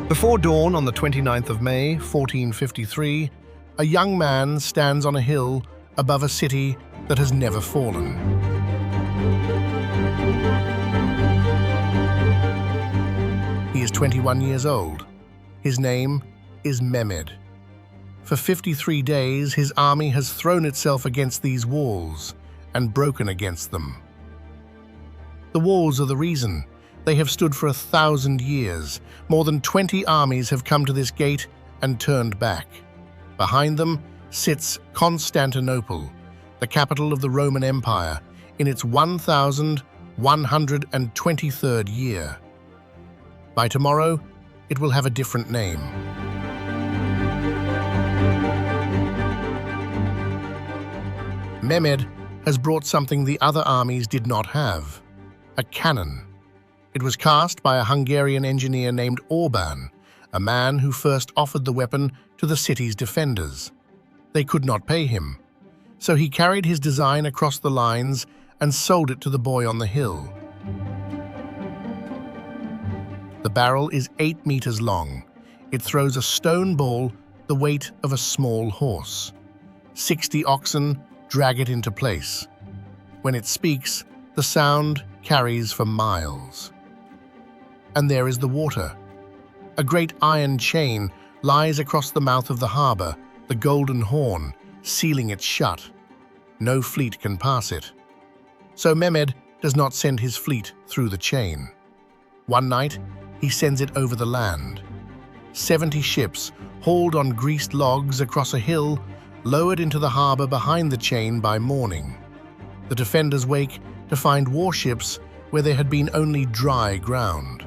Before dawn on the 29th of May, 1453, a young man stands on a hill above a city that has never fallen. He is 21 years old. His name is Mehmed. For 53 days, his army has thrown itself against these walls and broken against them. The walls are the reason. They have stood for 1,000 years. More than 20 armies have come to this gate and turned back. Behind them sits Constantinople, the capital of the Roman Empire, in its 1,123rd year. By tomorrow, it will have a different name. Mehmed has brought something the other armies did not have: a cannon. It was cast by a Hungarian engineer named Orban, a man who first offered the weapon to the city's defenders. They could not pay him, so he carried his design across the lines and sold it to the boy on the hill. The barrel is 8 meters long. It throws a stone ball the weight of a small horse. 60 oxen drag it into place. When it speaks, the sound carries for miles. And there is the water. A great iron chain lies across the mouth of the harbor, the Golden Horn, sealing it shut. No fleet can pass it. So Mehmed does not send his fleet through the chain. One night, he sends it over the land. 70 ships, hauled on greased logs across a hill, lowered into the harbor behind the chain by morning. The defenders wake to find warships where there had been only dry ground.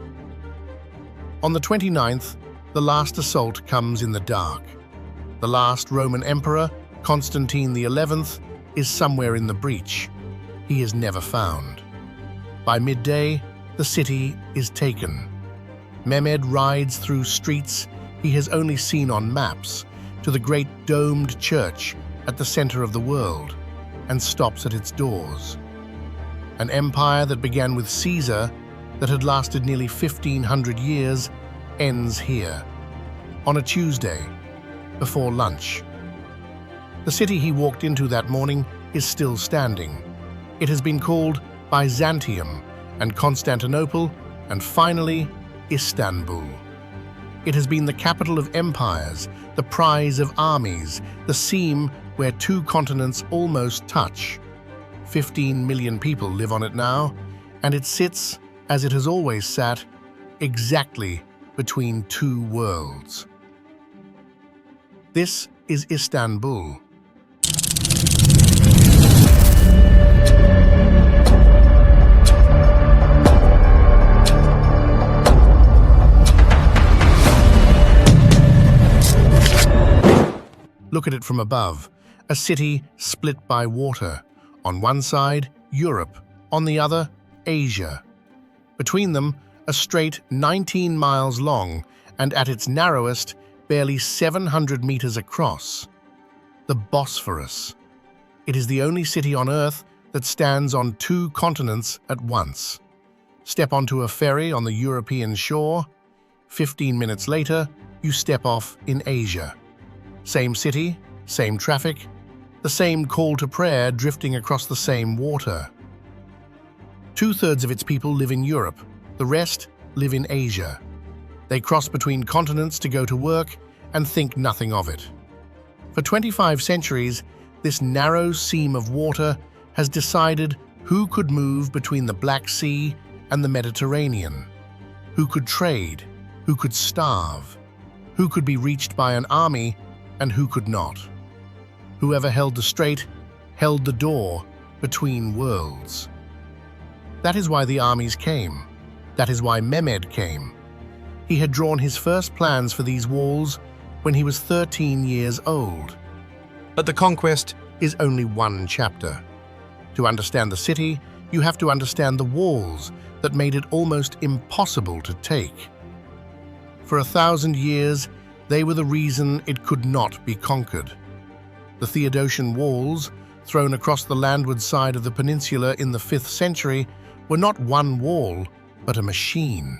On the 29th, the last assault comes in the dark. The last Roman emperor, Constantine XI, is somewhere in the breach. He is never found. By midday, the city is taken. Mehmed rides through streets he has only seen on maps to the great domed church at the center of the world and stops at its doors. An empire that began with Caesar, that had lasted nearly 1,500 years, ends here, on a Tuesday, before lunch. The city he walked into that morning is still standing. It has been called Byzantium and Constantinople, and finally, Istanbul. It has been the capital of empires, the prize of armies, the seam where two continents almost touch. 15 million people live on it now, and it sits, as it has always sat, exactly between two worlds. This is Istanbul. Look at it from above, a city split by water. On one side, Europe, on the other, Asia. Between them, a strait 19 miles long and at its narrowest, barely 700 meters across. The Bosphorus. It is the only city on Earth that stands on two continents at once. Step onto a ferry on the European shore. 15 minutes later, you step off in Asia. Same city, same traffic, the same call to prayer drifting across the same water. 2/3 of its people live in Europe, the rest live in Asia. They cross between continents to go to work and think nothing of it. For 25 centuries, this narrow seam of water has decided who could move between the Black Sea and the Mediterranean, who could trade, who could starve, who could be reached by an army, and who could not. Whoever held the strait held the door between worlds. That is why the armies came. That is why Mehmed came. He had drawn his first plans for these walls when he was 13 years old. But the conquest is only one chapter. To understand the city, you have to understand the walls that made it almost impossible to take. For 1,000 years, they were the reason it could not be conquered. The Theodosian walls, thrown across the landward side of the peninsula in the 5th century, were not one wall, but a machine.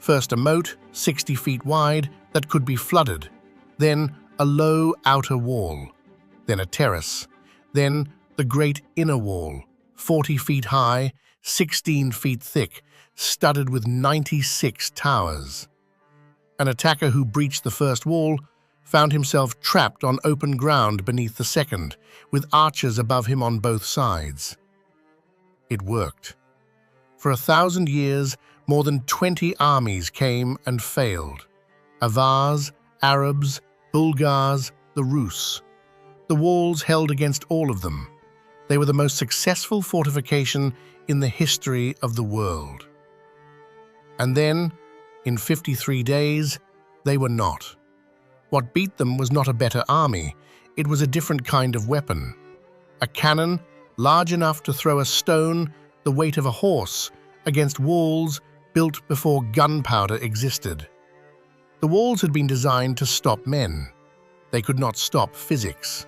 First a moat, 60 feet wide, that could be flooded. Then a low outer wall. Then a terrace. Then the great inner wall, 40 feet high, 16 feet thick, studded with 96 towers. An attacker who breached the first wall found himself trapped on open ground beneath the second, with archers above him on both sides. It worked. For 1,000 years, more than 20 armies came and failed. Avars, Arabs, Bulgars, the Rus. The walls held against all of them. They were the most successful fortification in the history of the world. And then, in 53 days, they were not. What beat them was not a better army, it was a different kind of weapon. A cannon large enough to throw a stone the weight of a horse against walls built before gunpowder existed. The walls had been designed to stop men. They could not stop physics.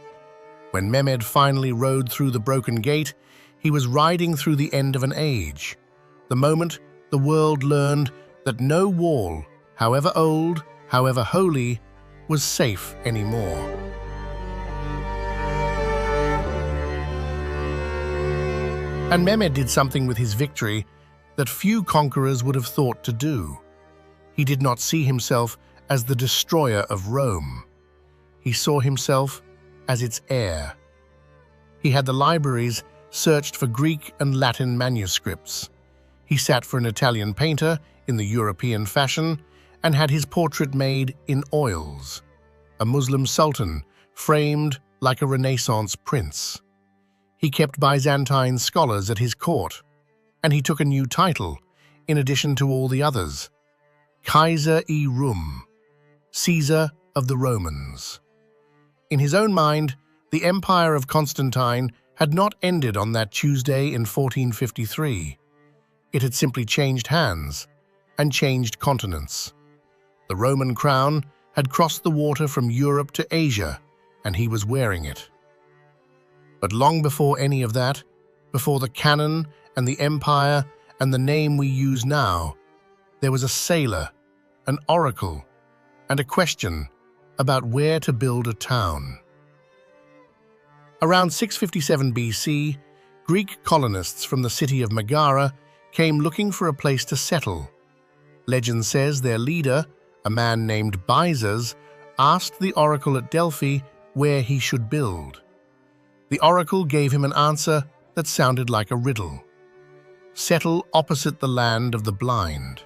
When Mehmed finally rode through the broken gate, he was riding through the end of an age. The moment the world learned that no wall, however old, however holy, was safe anymore. And Mehmed did something with his victory that few conquerors would have thought to do. He did not see himself as the destroyer of Rome. He saw himself as its heir. He had the libraries searched for Greek and Latin manuscripts. He sat for an Italian painter in the European fashion and had his portrait made in oils, a Muslim sultan framed like a Renaissance prince. He kept Byzantine scholars at his court, and he took a new title in addition to all the others, Kaiser-i-Rum, Caesar of the Romans. In his own mind, the empire of Constantine had not ended on that Tuesday in 1453. It had simply changed hands and changed continents. The Roman crown had crossed the water from Europe to Asia, and he was wearing it. But long before any of that, before the cannon and the empire and the name we use now, there was a sailor, an oracle, and a question about where to build a town. Around 657 BC, Greek colonists from the city of Megara came looking for a place to settle. Legend says their leader, a man named Byzas, asked the oracle at Delphi where he should build. The oracle gave him an answer that sounded like a riddle. Settle opposite the land of the blind.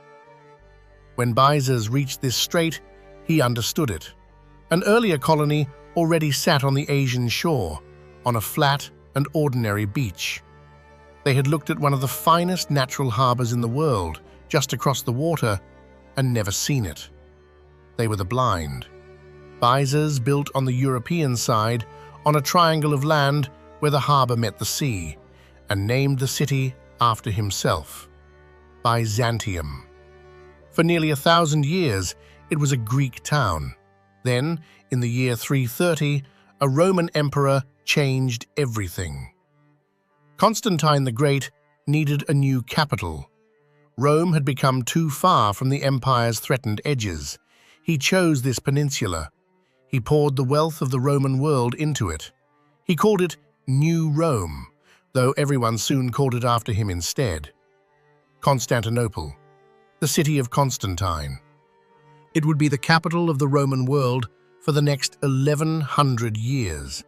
When Byzas reached this strait, he understood it. An earlier colony already sat on the Asian shore, on a flat and ordinary beach. They had looked at one of the finest natural harbors in the world, just across the water, and never seen it. They were the blind. Byzas built on the European side, on a triangle of land where the harbor met the sea, and named the city after himself, Byzantium. For nearly 1,000 years, it was a Greek town. Then, in the year 330, a Roman emperor changed everything. Constantine the Great needed a new capital. Rome had become too far from the empire's threatened edges. He chose this peninsula. He poured the wealth of the Roman world into it. He called it New Rome, though everyone soon called it after him instead. Constantinople, the city of Constantine. It would be the capital of the Roman world for the next 1,100 years,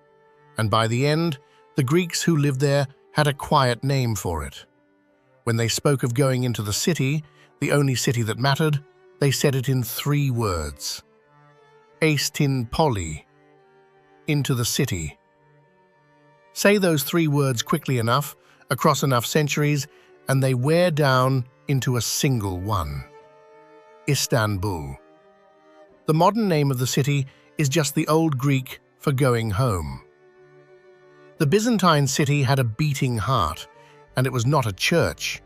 and by the end, the Greeks who lived there had a quiet name for it. When they spoke of going into the city, the only city that mattered, they said it in 3 words. Aistin Poli, into the city. Say those 3 words quickly enough, across enough centuries, and they wear down into a single one. Istanbul. The modern name of the city is just the Old Greek for going home. The Byzantine city had a beating heart, and it was not a church.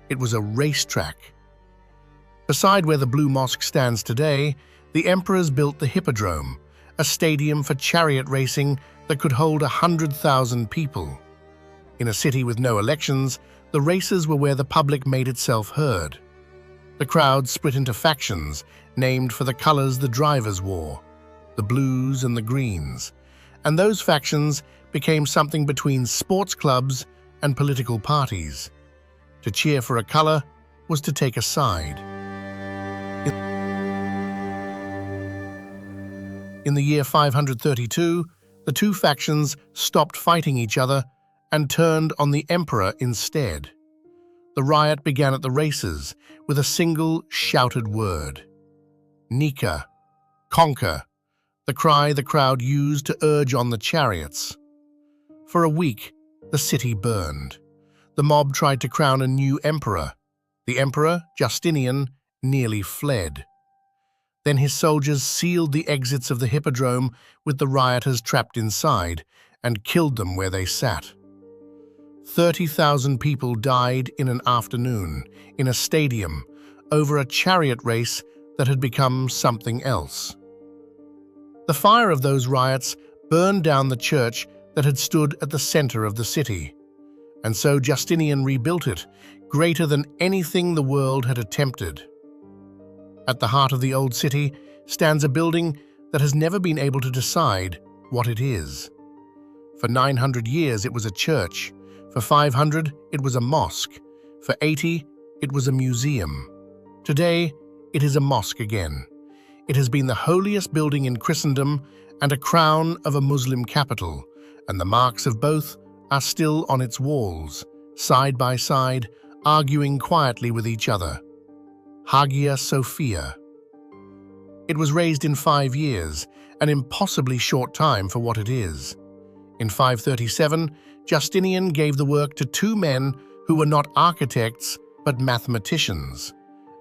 It was a racetrack. Beside where the Blue Mosque stands today, the emperors built the Hippodrome, a stadium for chariot racing that could hold 100,000 people. In a city with no elections, the races were where the public made itself heard. The crowd split into factions named for the colors the drivers wore, the blues and the greens, and those factions became something between sports clubs and political parties. To cheer for a color was to take a side. In the year 532, the two factions stopped fighting each other and turned on the emperor instead. The riot began at the races with a single shouted word: Nika, conquer, the cry the crowd used to urge on the chariots. For a week, the city burned. The mob tried to crown a new emperor. The emperor, Justinian, nearly fled. Then his soldiers sealed the exits of the hippodrome with the rioters trapped inside and killed them where they sat. 30,000 people died in an afternoon in a stadium over a chariot race that had become something else. The fire of those riots burned down the church that had stood at the center of the city, and so Justinian rebuilt it, greater than anything the world had attempted. At the heart of the old city stands a building that has never been able to decide what it is. For 900 years it was a church, for 500 it was a mosque, for 80 it was a museum. Today it is a mosque again. It has been the holiest building in Christendom and a crown of a Muslim capital, and the marks of both are still on its walls, side by side, arguing quietly with each other. Hagia Sophia. It was raised in 5 years, an impossibly short time for what it is. In 537, Justinian gave the work to 2 men who were not architects but mathematicians,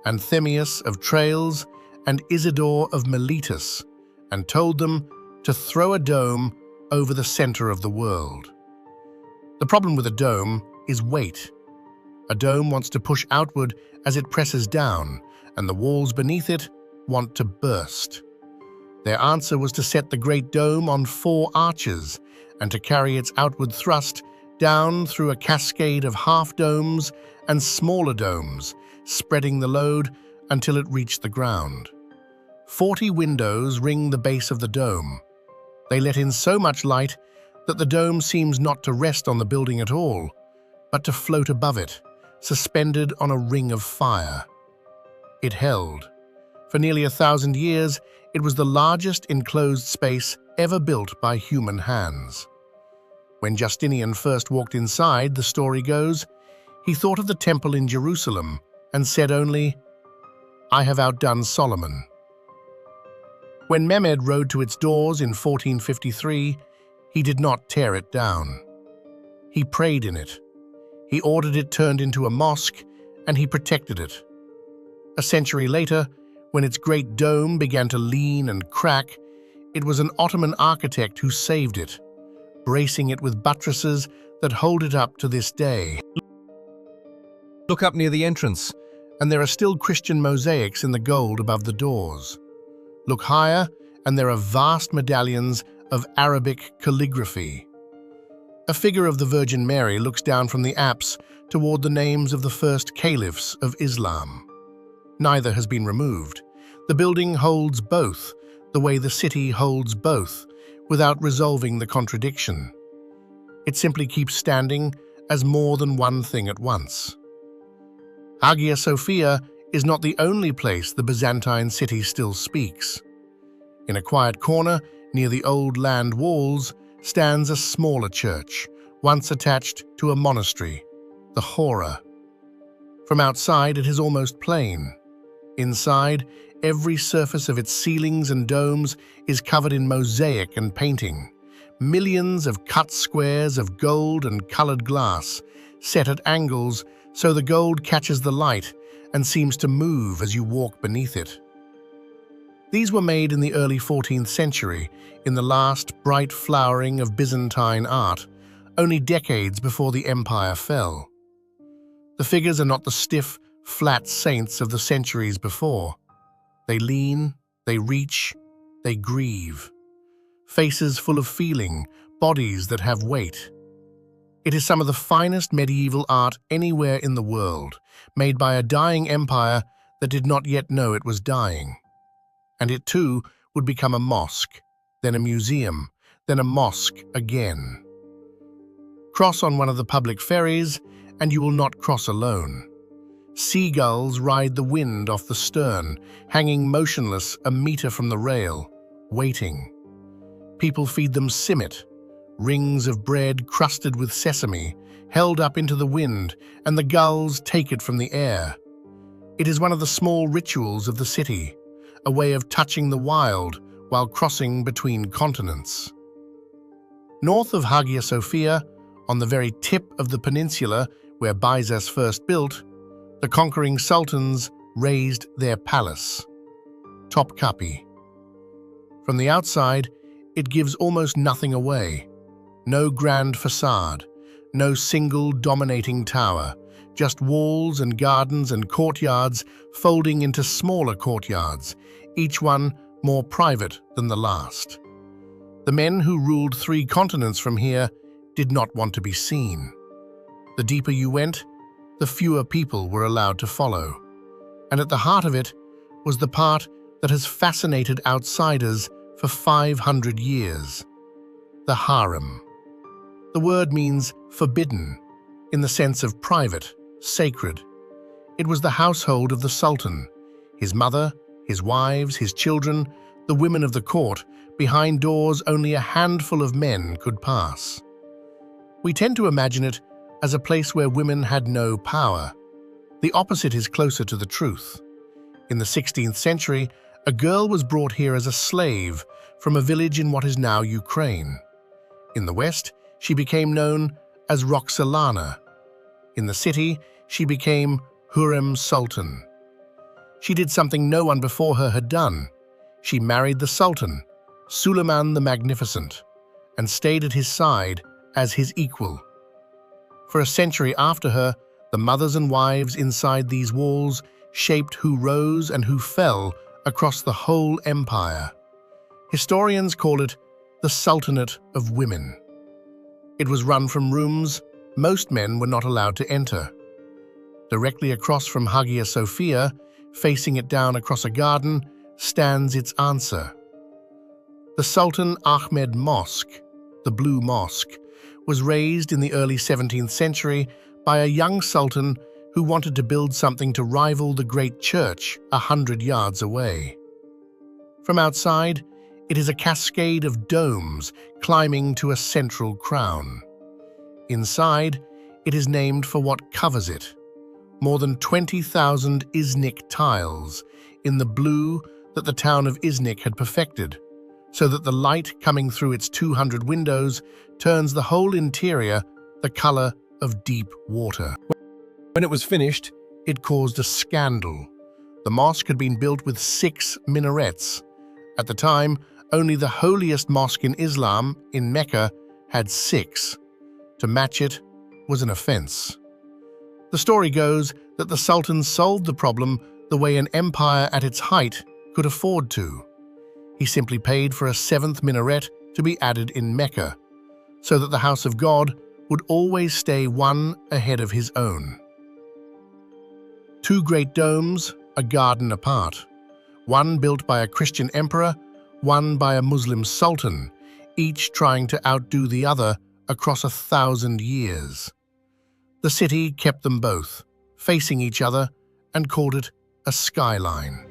Anthemius of Tralles and Isidore of Miletus, and told them to throw a dome over the center of the world. The problem with a dome is weight. A dome wants to push outward as it presses down, and the walls beneath it want to burst. Their answer was to set the great dome on 4 arches and to carry its outward thrust down through a cascade of half-domes and smaller domes, spreading the load until it reached the ground. 40 windows ring the base of the dome. They let in so much light that the dome seems not to rest on the building at all, but to float above it, suspended on a ring of fire. It held. For nearly 1,000 years, it was the largest enclosed space ever built by human hands. When Justinian first walked inside, the story goes, he thought of the temple in Jerusalem and said only, "I have outdone Solomon." When Mehmed rode to its doors in 1453, he did not tear it down. He prayed in it. He ordered it turned into a mosque, and he protected it. A century later, when its great dome began to lean and crack, it was an Ottoman architect who saved it, bracing it with buttresses that hold it up to this day. Look up near the entrance, and there are still Christian mosaics in the gold above the doors. Look higher, and there are vast medallions of Arabic calligraphy. A figure of the Virgin Mary looks down from the apse toward the names of the first caliphs of Islam. Neither has been removed. The building holds both, the way the city holds both, without resolving the contradiction. It simply keeps standing as more than one thing at once. Hagia Sophia is not the only place the Byzantine city still speaks. In a quiet corner, near the old land walls, stands a smaller church, once attached to a monastery, the Hora. From outside, it is almost plain. Inside, every surface of its ceilings and domes is covered in mosaic and painting. Millions of cut squares of gold and colored glass, set at angles so the gold catches the light and seems to move as you walk beneath it. These were made in the early 14th century, in the last bright flowering of Byzantine art, only decades before the empire fell. The figures are not the stiff, flat saints of the centuries before. They lean, they reach, they grieve. Faces full of feeling, bodies that have weight. It is some of the finest medieval art anywhere in the world, made by a dying empire that did not yet know it was dying. And it too would become a mosque, then a museum, then a mosque again. Cross on one of the public ferries, and you will not cross alone. Seagulls ride the wind off the stern, hanging motionless a meter from the rail, waiting. People feed them simit, rings of bread crusted with sesame, held up into the wind, and the gulls take it from the air. It is one of the small rituals of the city, a way of touching the wild while crossing between continents. North of Hagia Sophia, on the very tip of the peninsula where Byzas first built, the conquering sultans raised their palace, Topkapi. From the outside, it gives almost nothing away. No grand facade, no single dominating tower, just walls and gardens and courtyards folding into smaller courtyards, each one more private than the last. The men who ruled 3 continents from here did not want to be seen. The deeper you went, the fewer people were allowed to follow. And at the heart of it was the part that has fascinated outsiders for 500 years, the harem. The word means forbidden, in the sense of private, sacred. It was the household of the sultan, his mother, his wives, his children, the women of the court, behind doors only a handful of men could pass. We tend to imagine it as a place where women had no power. The opposite is closer to the truth. In the 16th century, a girl was brought here as a slave from a village in what is now Ukraine. In the West, she became known as Roxolana. In the city, she became Hurrem Sultan. She did something no one before her had done. She married the Sultan, Suleiman the Magnificent, and stayed at his side as his equal. For a century after her, the mothers and wives inside these walls shaped who rose and who fell across the whole empire. Historians call it the Sultanate of Women. It was run from rooms most men were not allowed to enter. Directly across from Hagia Sophia, facing it down across a garden, stands its answer. The Sultan Ahmed Mosque, the Blue Mosque, was raised in the early 17th century by a young sultan who wanted to build something to rival the great church 100 yards away. From outside, it is a cascade of domes climbing to a central crown. Inside, it is named for what covers it. More than 20,000 Iznik tiles in the blue that the town of Iznik had perfected, so that the light coming through its 200 windows turns the whole interior the color of deep water. When it was finished, it caused a scandal. The mosque had been built with 6 minarets. At the time, only the holiest mosque in Islam, in Mecca, had 6. To match it was an offense. The story goes that the Sultan solved the problem the way an empire at its height could afford to. He simply paid for a 7th minaret to be added in Mecca, so that the house of God would always stay one ahead of his own. 2 great domes, a garden apart, one built by a Christian emperor, one by a Muslim sultan, each trying to outdo the other across 1,000 years. The city kept them both, facing each other, and called it a skyline.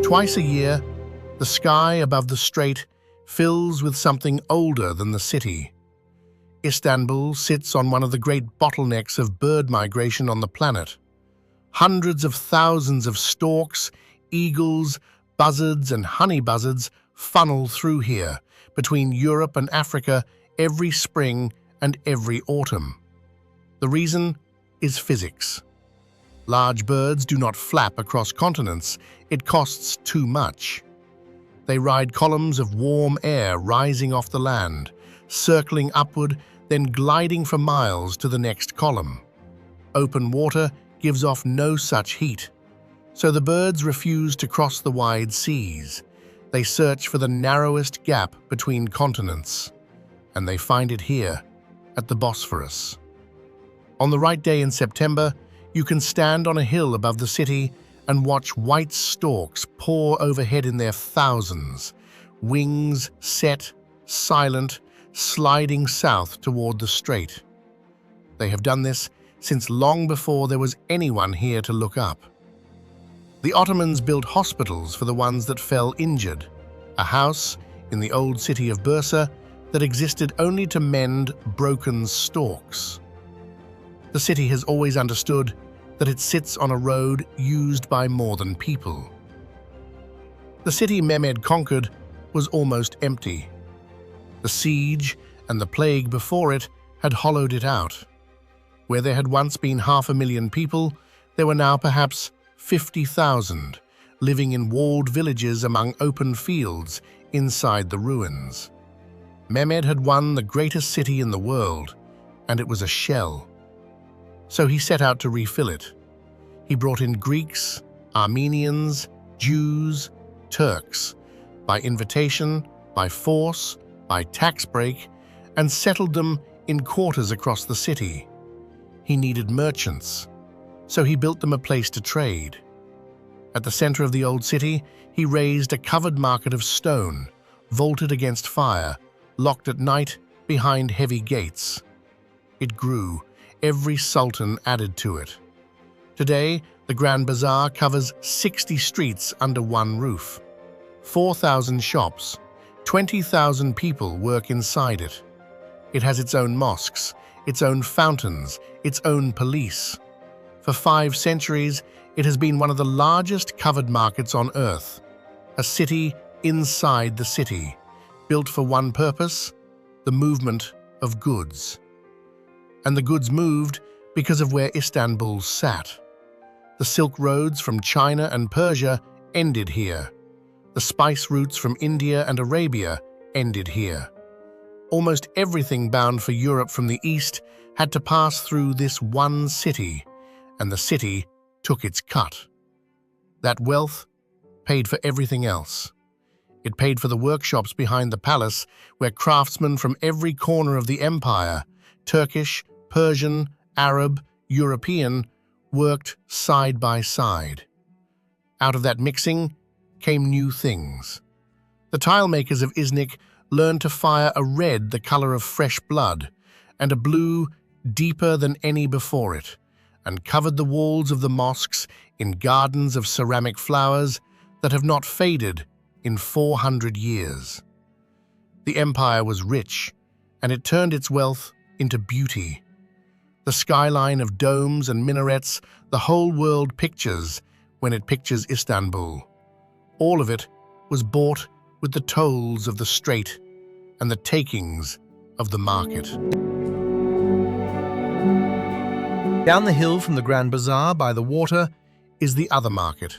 Twice a year, the sky above the strait fills with something older than the city. Istanbul sits on one of the great bottlenecks of bird migration on the planet. Hundreds of thousands of storks, eagles, buzzards, and honey buzzards funnel through here, between Europe and Africa, every spring and every autumn. The reason is physics. Large birds do not flap across continents. It costs too much. They ride columns of warm air rising off the land, circling upward, then gliding for miles to the next column. Open water gives off no such heat, so the birds refuse to cross the wide seas. They search for the narrowest gap between continents, and they find it here, at the Bosphorus. On the right day in September, you can stand on a hill above the city and watch white storks pour overhead in their thousands, wings set, silent, sliding south toward the strait. They have done this since long before there was anyone here to look up. The Ottomans built hospitals for the ones that fell injured, a house in the old city of Bursa that existed only to mend broken stalks. The city has always understood that it sits on a road used by more than people. The city Mehmed conquered was almost empty. The siege and the plague before it had hollowed it out. Where there had once been 500,000 people, there were now perhaps 50,000, living in walled villages among open fields inside the ruins. Mehmed had won the greatest city in the world, and it was a shell. So he set out to refill it. He brought in Greeks, Armenians, Jews, Turks, by invitation, by force, by tax break, and settled them in quarters across the city. He needed merchants, so he built them a place to trade. At the center of the old city, he raised a covered market of stone, vaulted against fire, locked at night behind heavy gates. It grew. Every sultan added to it. Today, the Grand Bazaar covers 60 streets under one roof. 4,000 shops, 20,000 people work inside it. It has its own mosques, its own fountains, its own police. For 5 centuries, it has been one of the largest covered markets on earth, a city inside the city, built for one purpose, the movement of goods. And the goods moved because of where Istanbul sat. The silk roads from China and Persia ended here. The spice routes from India and Arabia ended here. Almost everything bound for Europe from the east had to pass through this one city, and the city took its cut. That wealth paid for everything else. It paid for the workshops behind the palace where craftsmen from every corner of the empire, Turkish, Persian, Arab, European, worked side by side. Out of that mixing came new things. The tile makers of Iznik learned to fire a red the color of fresh blood and a blue deeper than any before it, and covered the walls of the mosques in gardens of ceramic flowers that have not faded in 400 years. The empire was rich, and it turned its wealth into beauty. The skyline of domes and minarets the whole world pictures when it pictures Istanbul. All of it was bought with the tolls of the strait and the takings of the market. Down the hill from the Grand Bazaar by the water is the other market.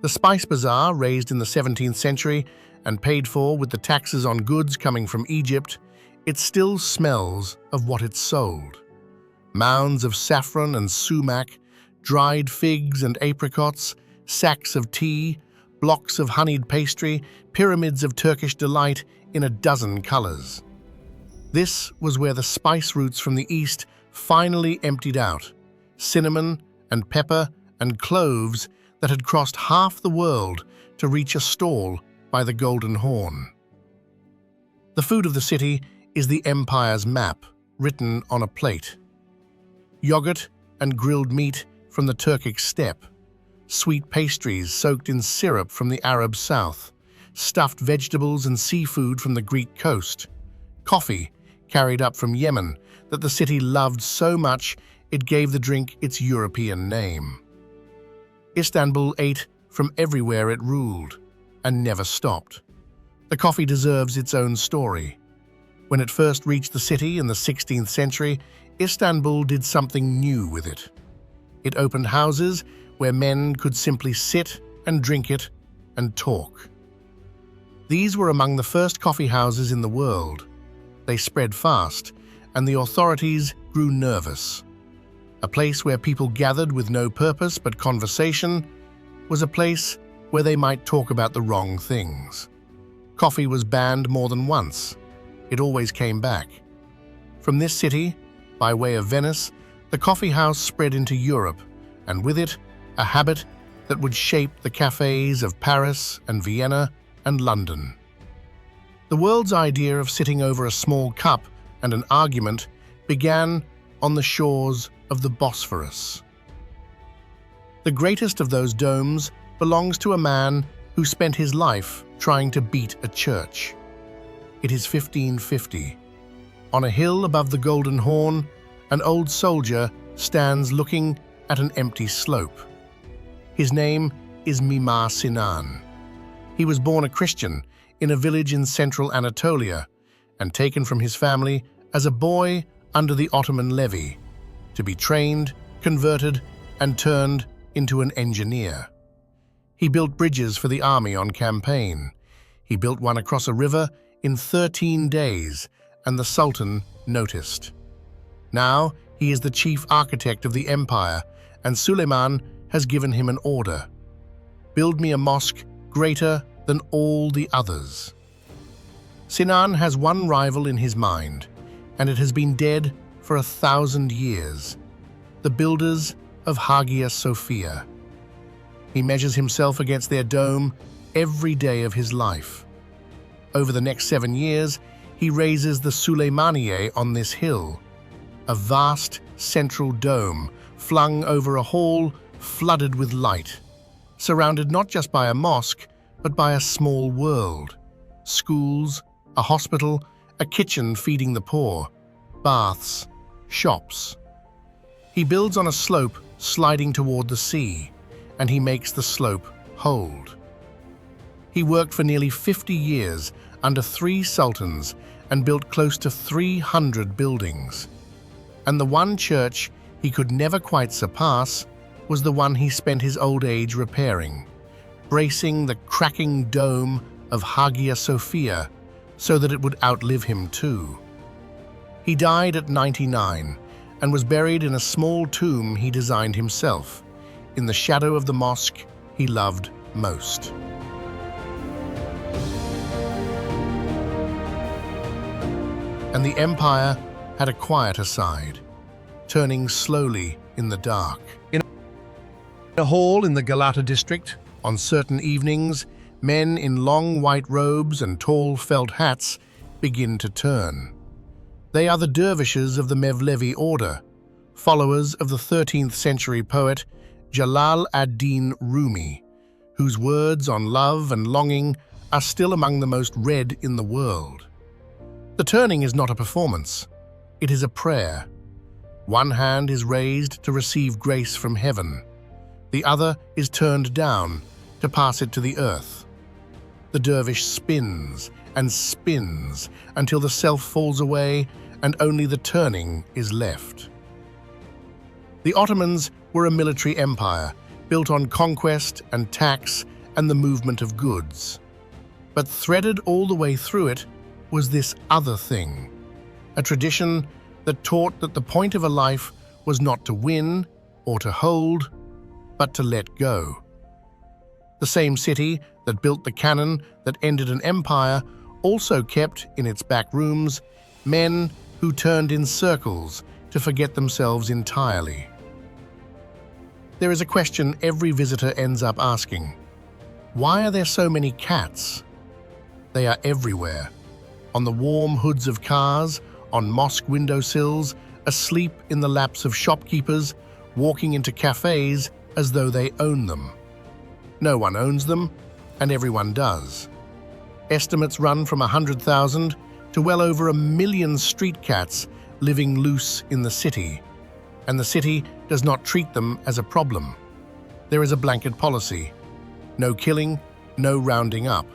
The Spice Bazaar, raised in the 17th century and paid for with the taxes on goods coming from Egypt, it still smells of what it sold. Mounds of saffron and sumac, dried figs and apricots, sacks of tea, blocks of honeyed pastry, pyramids of Turkish delight in a dozen colors. This was where the spice routes from the east finally emptied out. Cinnamon and pepper and cloves that had crossed half the world to reach a stall by the Golden Horn. The food of the city is the empire's map, written on a plate. Yogurt and grilled meat from the Turkic steppe, sweet pastries soaked in syrup from the Arab south, stuffed vegetables and seafood from the Greek coast, coffee carried up from Yemen that the city loved so much it gave the drink its European name. Istanbul ate from everywhere it ruled, and never stopped. The coffee deserves its own story. When it first reached the city in the 16th century, Istanbul did something new with it. It opened houses where men could simply sit and drink it and talk. These were among the first coffee houses in the world. They spread fast, and the authorities grew nervous. A place where people gathered with no purpose but conversation was a place where they might talk about the wrong things. Coffee was banned more than once. It always came back. From this city, by way of Venice, The coffee house spread into Europe, and with it, a habit that would shape the cafes of Paris and Vienna and London. The world's idea of sitting over a small cup and an argument began on the shores of the Bosphorus. The greatest of those domes belongs to a man who spent his life trying to beat a church. It is 1550. On a hill above the Golden Horn, an old soldier stands looking at an empty slope. His name is Mimar Sinan. He was born a Christian in a village in central Anatolia and taken from his family as a boy under the Ottoman levy to be trained, converted, and turned into an engineer. He built bridges for the army on campaign. He built one across a river in 13 days, and the Sultan noticed. Now he is the chief architect of the empire, and Suleiman has given him an order. Build me a mosque greater than all the others. Sinan has one rival in his mind, and it has been dead for 1,000 years, the builders of Hagia Sophia. He measures himself against their dome every day of his life. Over the next 7 years, he raises the Suleymaniye on this hill, a vast central dome flung over a hall flooded with light, surrounded not just by a mosque, but by a small world. Schools, a hospital, a kitchen feeding the poor, baths, shops. He builds on a slope sliding toward the sea, and he makes the slope hold. He worked for nearly 50 years under 3 sultans and built close to 300 buildings. And the one church he could never quite surpass was the one he spent his old age repairing, bracing the cracking dome of Hagia Sophia so that it would outlive him too. He died at 99 and was buried in a small tomb he designed himself, in the shadow of the mosque he loved most. And the empire had a quieter side, turning slowly in the dark. In a hall in the Galata district, on certain evenings, men in long white robes and tall felt hats begin to turn. They are the dervishes of the Mevlevi order, followers of the 13th century poet Jalal ad-Din Rumi, whose words on love and longing are still among the most read in the world. The turning is not a performance, it is a prayer. One hand is raised to receive grace from heaven. The other is turned down to pass it to the earth. The dervish spins and spins until the self falls away and only the turning is left. The Ottomans were a military empire built on conquest and tax and the movement of goods. But threaded all the way through it was this other thing, a tradition that taught that the point of a life was not to win or to hold, but to let go. The same city that built the cannon that ended an empire also kept in its back rooms men who turned in circles to forget themselves entirely. There is a question every visitor ends up asking. Why are there so many cats? They are everywhere. On the warm hoods of cars, on mosque windowsills, asleep in the laps of shopkeepers, walking into cafes as though they own them. No one owns them, and everyone does. Estimates run from 100,000 to well over 1 million street cats living loose in the city, and the city does not treat them as a problem. There is a blanket policy. No killing, no rounding up.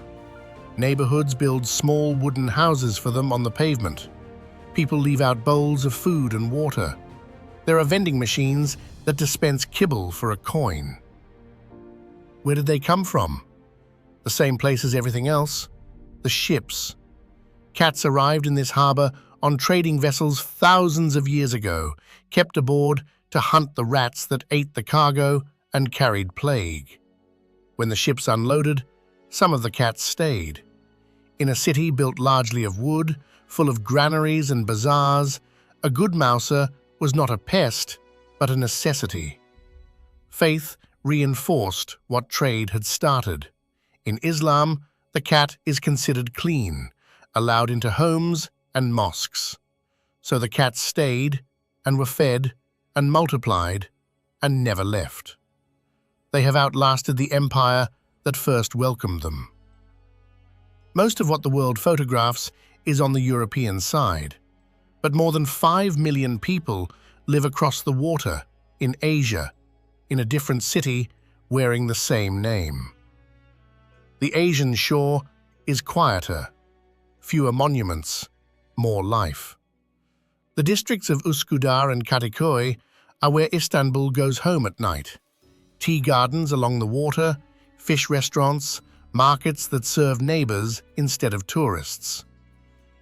Neighborhoods build small wooden houses for them on the pavement. People leave out bowls of food and water. There are vending machines that dispense kibble for a coin. Where did they come from? The same place as everything else, the ships. Cats arrived in this harbor on trading vessels thousands of years ago, kept aboard to hunt the rats that ate the cargo and carried plague. When the ships unloaded, some of the cats stayed. In a city built largely of wood, full of granaries and bazaars, a good mouser was not a pest, but a necessity. Faith reinforced what trade had started. In Islam, the cat is considered clean, allowed into homes and mosques. So the cats stayed and were fed and multiplied and never left. They have outlasted the empire that first welcomed them. Most of what the world photographs is on the European side, but more than 5 million people live across the water in Asia, in a different city wearing the same name. The Asian shore is quieter, fewer monuments, more life. The districts of Üsküdar and Kadıköy are where Istanbul goes home at night. Tea gardens along the water, fish restaurants, markets that serve neighbors instead of tourists.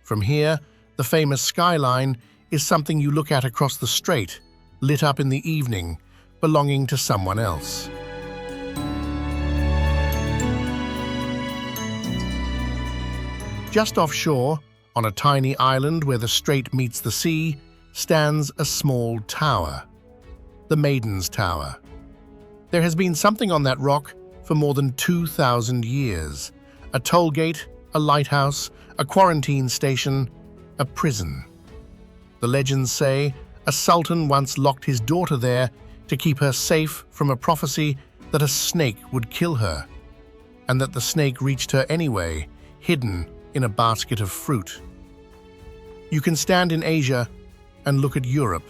From here, the famous skyline is something you look at across the strait, lit up in the evening, belonging to someone else. Just offshore, on a tiny island where the strait meets the sea, stands a small tower, the Maiden's Tower. There has been something on that rock for more than 2,000 years. A toll gate, a lighthouse, a quarantine station, a prison. The legends say a sultan once locked his daughter there to keep her safe from a prophecy that a snake would kill her, and that the snake reached her anyway, hidden in a basket of fruit. You can stand in Asia and look at Europe,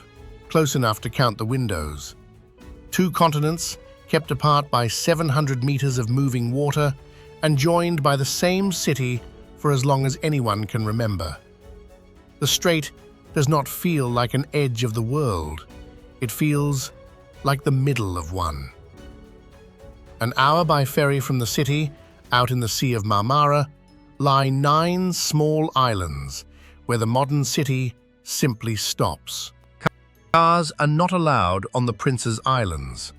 close enough to count the windows. 2 continents, kept apart by 700 meters of moving water and joined by the same city for as long as anyone can remember. The strait does not feel like an edge of the world. It feels like the middle of one. An hour by ferry from the city, out in the Sea of Marmara, lie 9 small islands where the modern city simply stops. Cars are not allowed on the Prince's Islands.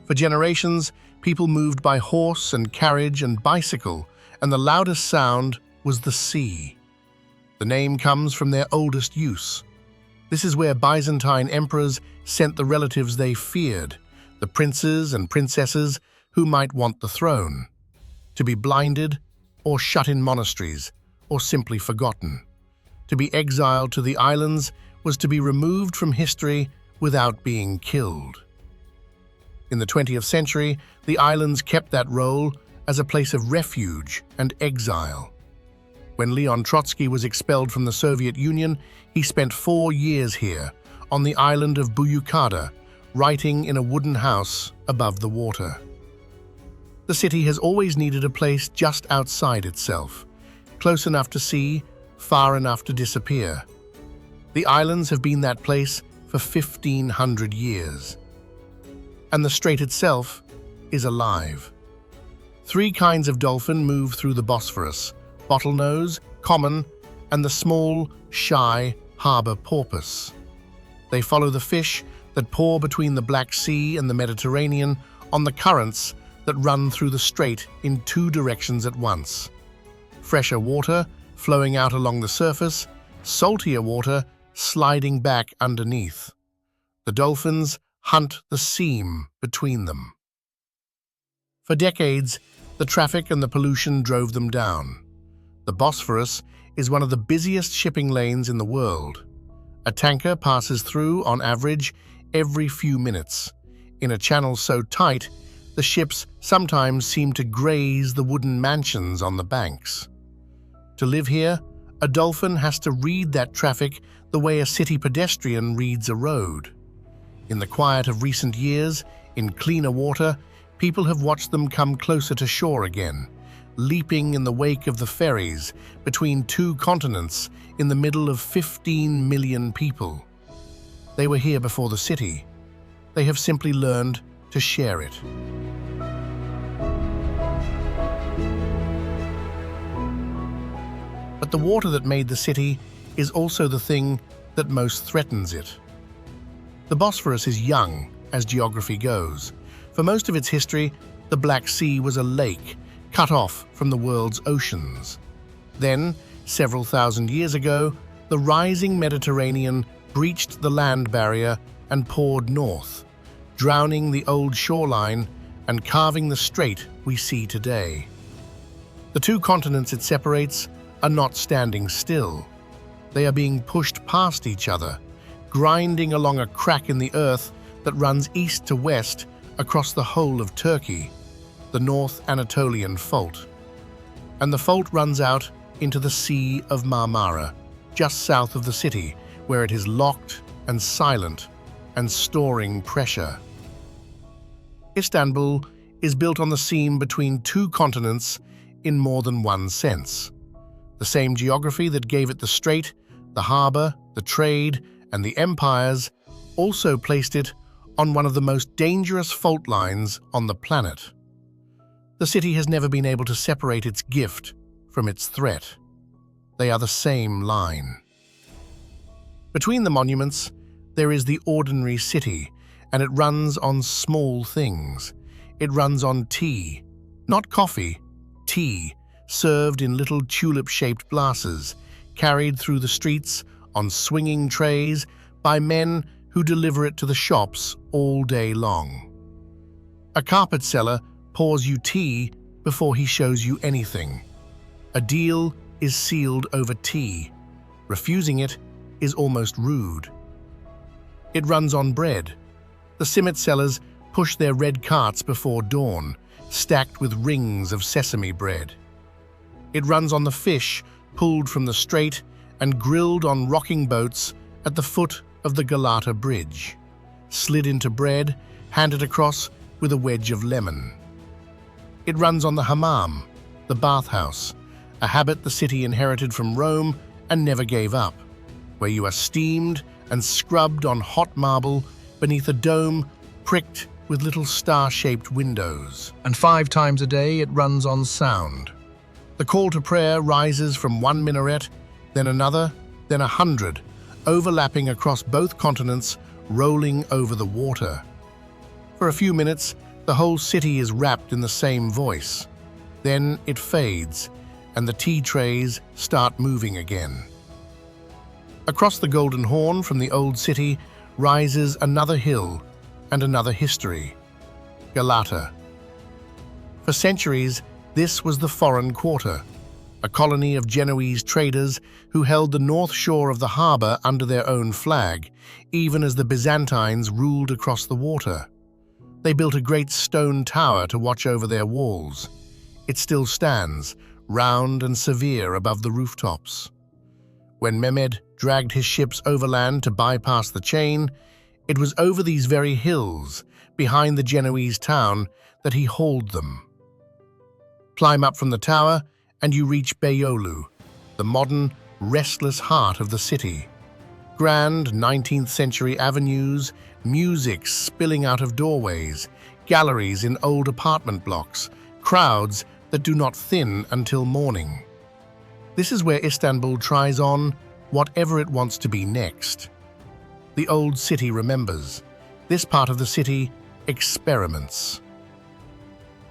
For generations, people moved by horse and carriage and bicycle, and the loudest sound was the sea. The name comes from their oldest use. This is where Byzantine emperors sent the relatives they feared, the princes and princesses who might want the throne, to be blinded or shut in monasteries or simply forgotten. To be exiled to the islands was to be removed from history without being killed. In the 20th century, the islands kept that role as a place of refuge and exile. When Leon Trotsky was expelled from the Soviet Union, he spent 4 years here, on the island of Buyukada, writing in a wooden house above the water. The city has always needed a place just outside itself, close enough to see, far enough to disappear. The islands have been that place for 1,500 years. And the strait itself is alive. 3 kinds of dolphin move through the Bosphorus: bottlenose, common, and the small, shy harbour porpoise. They follow the fish that pour between the Black Sea and the Mediterranean on the currents that run through the strait in 2 directions at once. Fresher water flowing out along the surface, saltier water sliding back underneath. The dolphins hunt the seam between them. For decades, the traffic and the pollution drove them down. The Bosphorus is one of the busiest shipping lanes in the world. A tanker passes through, on average, every few minutes. In a channel so tight, the ships sometimes seem to graze the wooden mansions on the banks. To live here, a dolphin has to read that traffic the way a city pedestrian reads a road. In the quiet of recent years, in cleaner water, people have watched them come closer to shore again, leaping in the wake of the ferries between 2 continents in the middle of 15 million people. They were here before the city. They have simply learned to share it. But the water that made the city is also the thing that most threatens it. The Bosphorus is young, as geography goes. For most of its history, the Black Sea was a lake, cut off from the world's oceans. Then, several thousand years ago, the rising Mediterranean breached the land barrier and poured north, drowning the old shoreline and carving the strait we see today. The two continents it separates are not standing still. They are being pushed past each other, grinding along a crack in the earth that runs east to west across the whole of Turkey, the North Anatolian Fault. And the fault runs out into the Sea of Marmara, just south of the city, where it is locked and silent and storing pressure. Istanbul is built on the seam between two continents in more than one sense. The same geography that gave it the strait, the harbour, the trade, and the empires also placed it on one of the most dangerous fault lines on the planet. The city has never been able to separate its gift from its threat. They are the same line. Between the monuments, there is the ordinary city, and it runs on small things. It runs on tea, not coffee, tea, served in little tulip-shaped glasses, carried through the streets on swinging trays by men who deliver it to the shops all day long. A carpet seller pours you tea before he shows you anything. A deal is sealed over tea. Refusing it is almost rude. It runs on bread. The simit sellers push their red carts before dawn, stacked with rings of sesame bread. It runs on the fish pulled from the strait and grilled on rocking boats at the foot of the Galata bridge, slid into bread, handed across with a wedge of lemon. It runs on the hammam, the bathhouse, a habit the city inherited from Rome and never gave up, where you are steamed and scrubbed on hot marble beneath a dome pricked with little star-shaped windows. And 5 times a day it runs on sound. The call to prayer rises from one minaret, then another, then 100, overlapping across both continents, rolling over the water. For a few minutes, the whole city is wrapped in the same voice. Then it fades, and the tea trays start moving again. Across the Golden Horn from the old city rises another hill and another history, Galata. For centuries, this was the foreign quarter, a colony of Genoese traders who held the north shore of the harbour under their own flag, even as the Byzantines ruled across the water. They built a great stone tower to watch over their walls. It still stands, round and severe above the rooftops. When Mehmed dragged his ships overland to bypass the chain, it was over these very hills, behind the Genoese town, that he hauled them. Climb up from the tower, and you reach Beyoğlu, the modern, restless heart of the city. Grand 19th-century avenues, music spilling out of doorways, galleries in old apartment blocks, crowds that do not thin until morning. This is where Istanbul tries on whatever it wants to be next. The old city remembers. This part of the city experiments.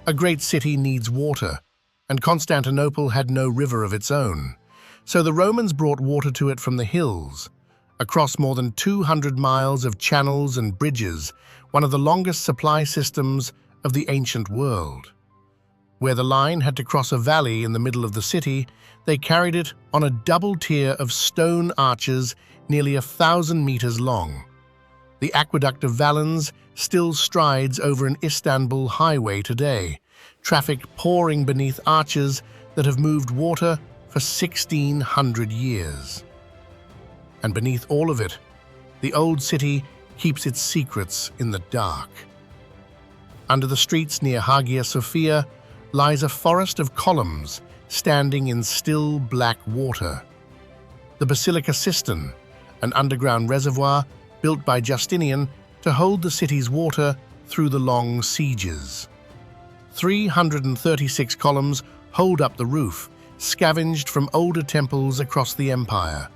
A great city needs water, and Constantinople had no river of its own, so the Romans brought water to it from the hills, across more than 200 miles of channels and bridges, one of the longest supply systems of the ancient world. Where the line had to cross a valley in the middle of the city, they carried it on a double tier of stone arches nearly 1,000 meters long. The aqueduct of Valens still strides over an Istanbul highway today, traffic pouring beneath arches that have moved water for 1,600 years. And beneath all of it, the old city keeps its secrets in the dark. Under the streets near Hagia Sophia lies a forest of columns standing in still black water. The Basilica Cistern, an underground reservoir built by Justinian to hold the city's water through the long sieges. 336 columns hold up the roof, scavenged from older temples across the empire.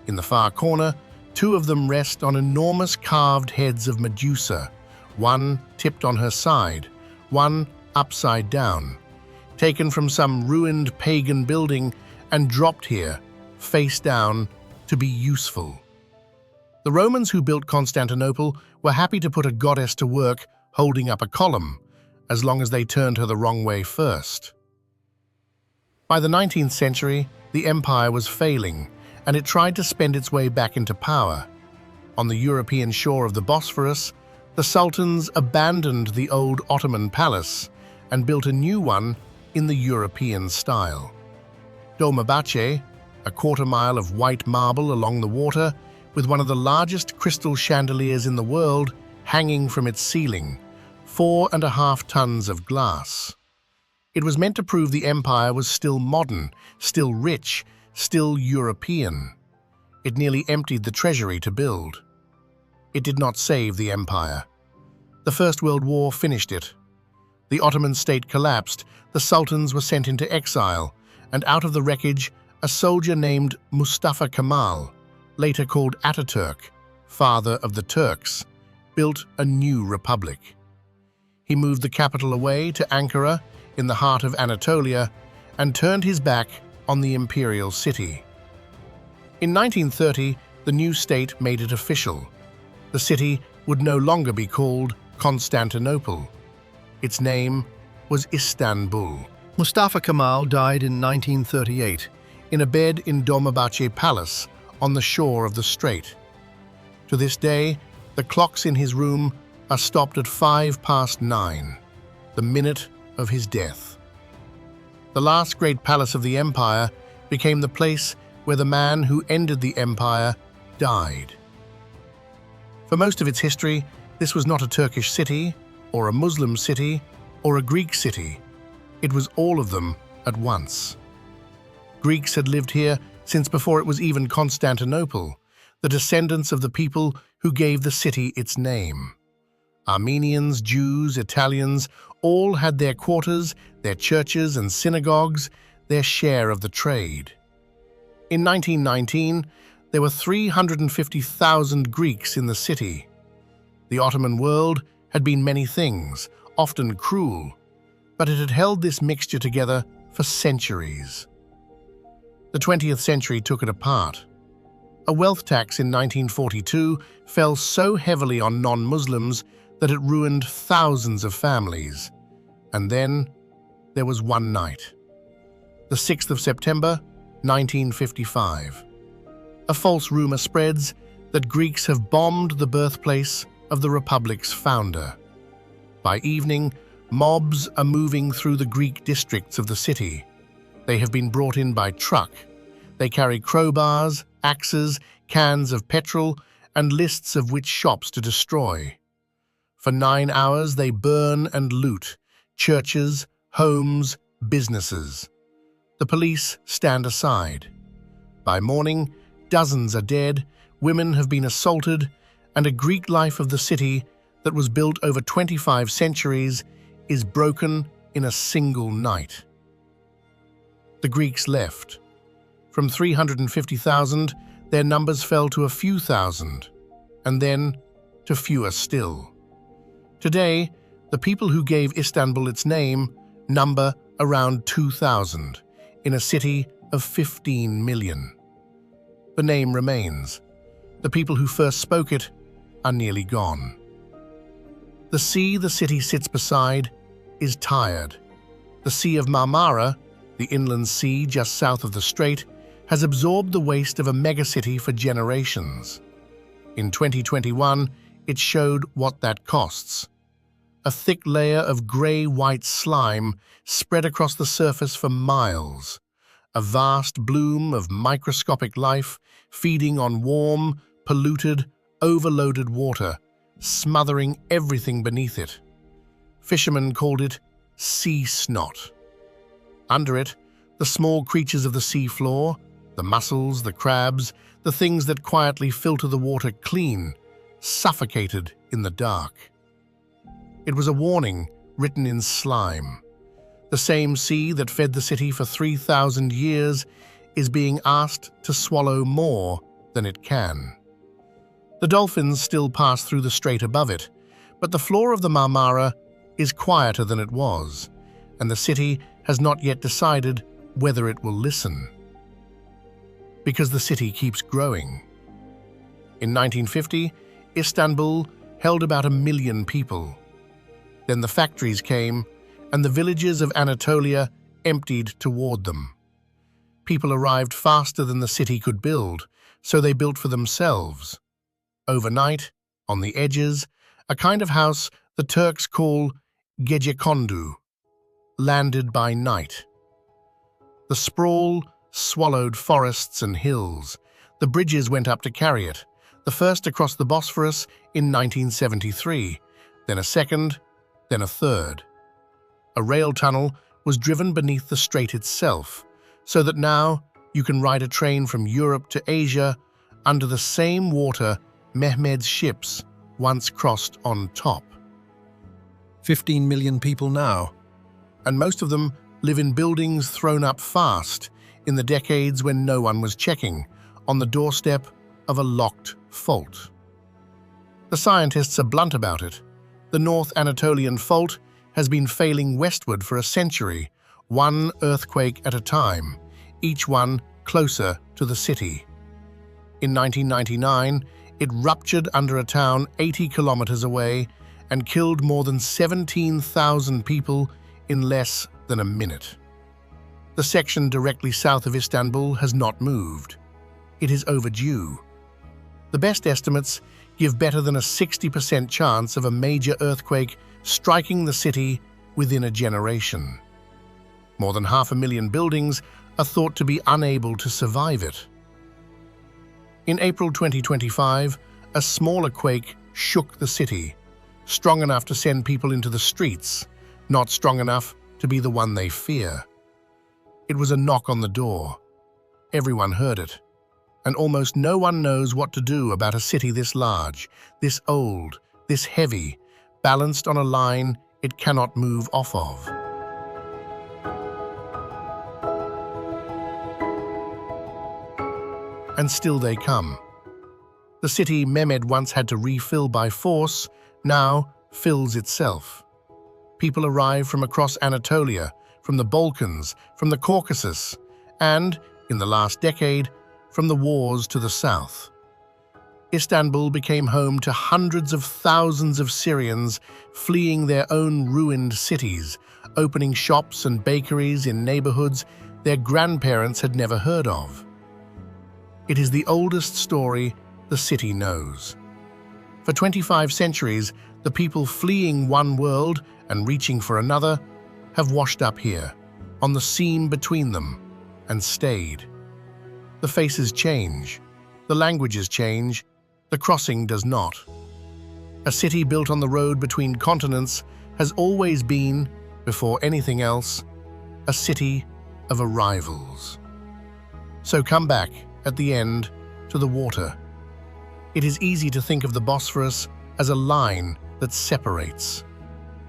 In the far corner, 2 of them rest on enormous carved heads of Medusa, one tipped on her side, one upside down, taken from some ruined pagan building and dropped here, face down, to be useful. The Romans who built Constantinople were happy to put a goddess to work holding up a column, as long as they turned her the wrong way first. By the 19th century, the empire was failing, and it tried to spend its way back into power. On the European shore of the Bosphorus, the sultans abandoned the old Ottoman palace and built a new one in the European style. Dolmabahce, a quarter-mile of white marble along the water, with one of the largest crystal chandeliers in the world hanging from its ceiling, 4.5 tons of glass. It was meant to prove the empire was still modern, still rich, still European. It nearly emptied the treasury to build. It did not save the empire. The First World War finished it. The Ottoman state collapsed, the sultans were sent into exile, and out of the wreckage, a soldier named Mustafa Kemal, later called Ataturk, father of the Turks, built a new republic. He moved the capital away to Ankara, in the heart of Anatolia, and turned his back on the imperial city. In 1930, the new state made it official. The city would no longer be called Constantinople. Its name was Istanbul. Mustafa Kemal died in 1938 in a bed in Dolmabahce Palace on the shore of the strait. To this day, the clocks in his room are stopped at 9:05, the minute of his death. The last great palace of the empire became the place where the man who ended the empire died. For most of its history, this was not a Turkish city, or a Muslim city, or a Greek city. It was all of them at once. Greeks had lived here since before it was even Constantinople, the descendants of the people who gave the city its name. Armenians, Jews, Italians, all had their quarters, their churches and synagogues, their share of the trade. In 1919, there were 350,000 Greeks in the city. The Ottoman world had been many things, often cruel, but it had held this mixture together for centuries. The 20th century took it apart. A wealth tax in 1942 fell so heavily on non-Muslims that it ruined thousands of families. And then there was one night, the 6th of September, 1955. A false rumor spreads that Greeks have bombed the birthplace of the Republic's founder. By evening, mobs are moving through the Greek districts of the city. They have been brought in by truck. They carry crowbars, axes, cans of petrol, and lists of which shops to destroy. For 9 hours they burn and loot churches, homes, businesses. The police stand aside. By morning, dozens are dead, women have been assaulted, and a Greek life of the city that was built over 25 centuries is broken in a single night. The Greeks left. From 350,000, their numbers fell to a few thousand, and then to fewer still. Today, the people who gave Istanbul its name number around 2,000 in a city of 15 million. The name remains. The people who first spoke it are nearly gone. The sea the city sits beside is tired. The Sea of Marmara, the inland sea just south of the strait, has absorbed the waste of a megacity for generations. In 2021, it showed what that costs. A thick layer of grey-white slime spread across the surface for miles. A vast bloom of microscopic life feeding on warm, polluted, overloaded water, smothering everything beneath it. Fishermen called it sea snot. Under it, the small creatures of the sea floor, the mussels, the crabs, the things that quietly filter the water clean, suffocated in the dark. It was a warning written in slime. The same sea that fed the city for 3,000 years is being asked to swallow more than it can. The dolphins still pass through the strait above it, but the floor of the Marmara is quieter than it was, and the city has not yet decided whether it will listen. Because the city keeps growing. In 1950, Istanbul held about 1 million people. Then the factories came, and the villages of Anatolia emptied toward them. People arrived faster than the city could build, so they built for themselves. Overnight, on the edges, a kind of house the Turks call gecekondu, landed by night. The sprawl swallowed forests and hills. The bridges went up to carry it, the first across the Bosphorus in 1973, then a second, then a third. A rail tunnel was driven beneath the strait itself, so that now you can ride a train from Europe to Asia under the same water Mehmed's ships once crossed on top. 15 million people now. And most of them live in buildings thrown up fast in the decades when no one was checking, on the doorstep of a locked fault. The scientists are blunt about it. The North Anatolian Fault has been failing westward for a century, one earthquake at a time, each one closer to the city. In 1999, it ruptured under a town 80 kilometers away and killed more than 17,000 people in less than a minute. The section directly south of Istanbul has not moved. It is overdue. The best estimates give better than a 60% chance of a major earthquake striking the city within a generation. More than 500,000 buildings are thought to be unable to survive it. In April 2025, a smaller quake shook the city, strong enough to send people into the streets, not strong enough to be the one they fear. It was a knock on the door. Everyone heard it, and almost no one knows what to do about a city this large, this old, this heavy, balanced on a line it cannot move off of. And still they come. The city Mehmed once had to refill by force now fills itself. People arrive from across Anatolia, from the Balkans, from the Caucasus, and, in the last decade, from the wars to the south. Istanbul became home to hundreds of thousands of Syrians fleeing their own ruined cities, opening shops and bakeries in neighborhoods their grandparents had never heard of. It is the oldest story the city knows. For 25 centuries, the people fleeing one world and reaching for another have washed up here, on the seam between them, and stayed. The faces change, the languages change, the crossing does not. A city built on the road between continents has always been, before anything else, a city of arrivals. So come back, at the end, to the water. It is easy to think of the Bosphorus as a line that separates.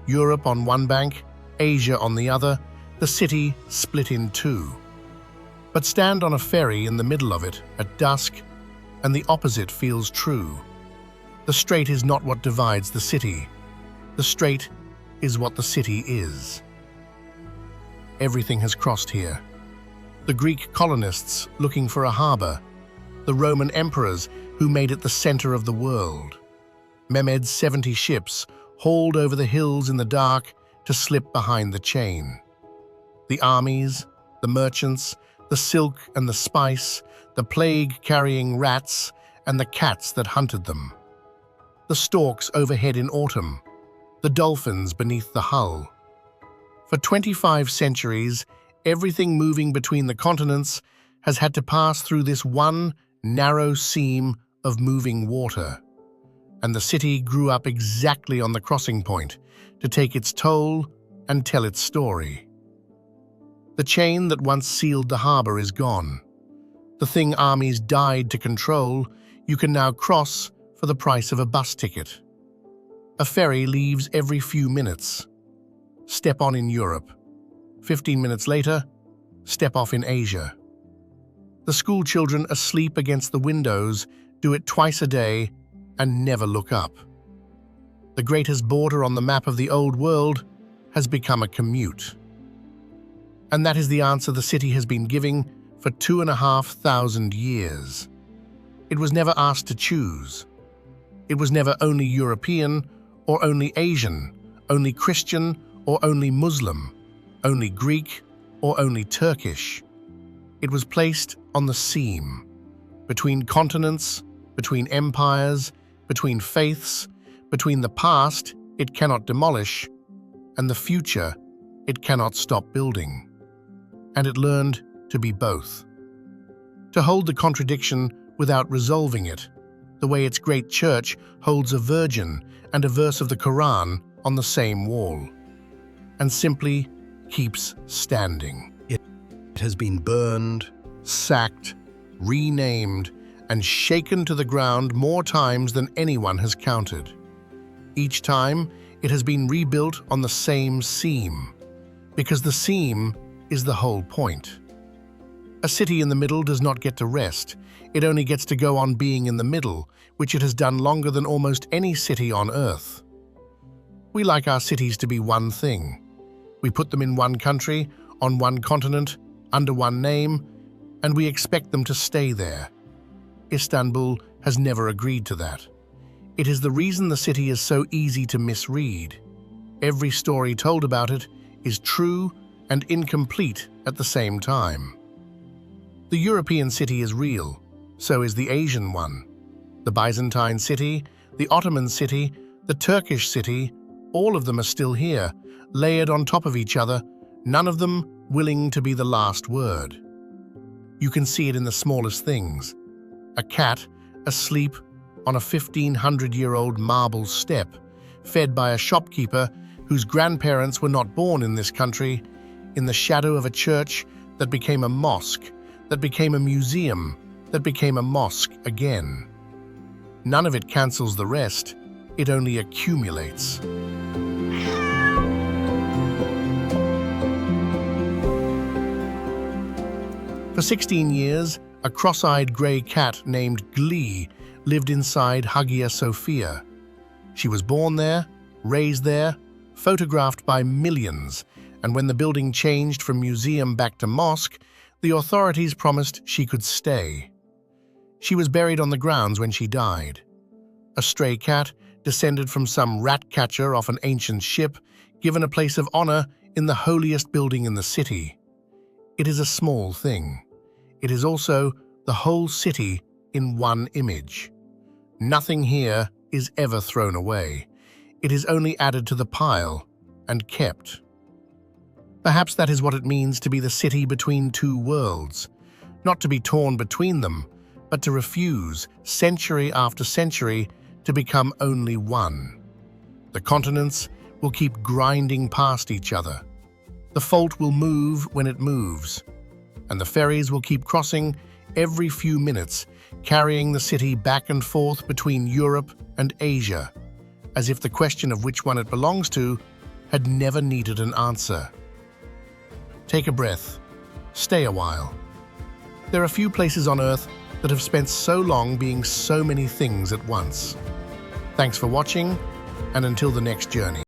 Europe on one bank, Asia on the other, the city split in two. But stand on a ferry in the middle of it at dusk, and the opposite feels true. The strait is not what divides the city. The strait is what the city is. Everything has crossed here. The Greek colonists looking for a harbor, the Roman emperors who made it the center of the world. Mehmed's 70 ships hauled over the hills in the dark to slip behind the chain. The armies, the merchants, the silk and the spice, the plague-carrying rats, and the cats that hunted them. The storks overhead in autumn, the dolphins beneath the hull. For 25 centuries, everything moving between the continents has had to pass through this one narrow seam of moving water. And the city grew up exactly on the crossing point to take its toll and tell its story. The chain that once sealed the harbor is gone. The thing armies died to control, you can now cross for the price of a bus ticket. A ferry leaves every few minutes. Step on in Europe. 15 minutes later, step off in Asia. The school children asleep against the windows do it twice a day and never look up. The greatest border on the map of the old world has become a commute. And that is the answer the city has been giving for 2,500 years. It was never asked to choose. It was never only European or only Asian, only Christian or only Muslim, only Greek or only Turkish. It was placed on the seam, between continents, between empires, between faiths, between the past it cannot demolish and the future it cannot stop building. And it learned to be both. To hold the contradiction without resolving it, the way its great church holds a virgin and a verse of the Quran on the same wall, and simply keeps standing. It has been burned, Sacked, renamed, and shaken to the ground more times than anyone has counted. Each time, it has been rebuilt on the same seam, because the seam is the whole point. A city in the middle does not get to rest. It only gets to go on being in the middle, which it has done longer than almost any city on Earth. We like our cities to be one thing. We put them in one country, on one continent, under one name, and we expect them to stay there. Istanbul has never agreed to that. It is the reason the city is so easy to misread. Every story told about it is true and incomplete at the same time. The European city is real, so is the Asian one. The Byzantine city, the Ottoman city, the Turkish city, all of them are still here, layered on top of each other, none of them willing to be the last word. You can see it in the smallest things. A cat asleep on a 1,500-year-old marble step, fed by a shopkeeper whose grandparents were not born in this country, in the shadow of a church that became a mosque, that became a museum, that became a mosque again. None of it cancels the rest, it only accumulates. For 16 years, a cross-eyed grey cat named Glee lived inside Hagia Sophia. She was born there, raised there, photographed by millions, and when the building changed from museum back to mosque, the authorities promised she could stay. She was buried on the grounds when she died. A stray cat, descended from some rat catcher off an ancient ship, given a place of honor in the holiest building in the city. It is a small thing. It is also the whole city in one image. Nothing here is ever thrown away. It is only added to the pile and kept. Perhaps that is what it means to be the city between two worlds, not to be torn between them, but to refuse, century after century, to become only one. The continents will keep grinding past each other. The fault will move when it moves, and the ferries will keep crossing every few minutes, carrying the city back and forth between Europe and Asia, as if the question of which one it belongs to had never needed an answer. Take a breath. Stay a while. There are few places on Earth that have spent so long being so many things at once. Thanks for watching, and until the next journey.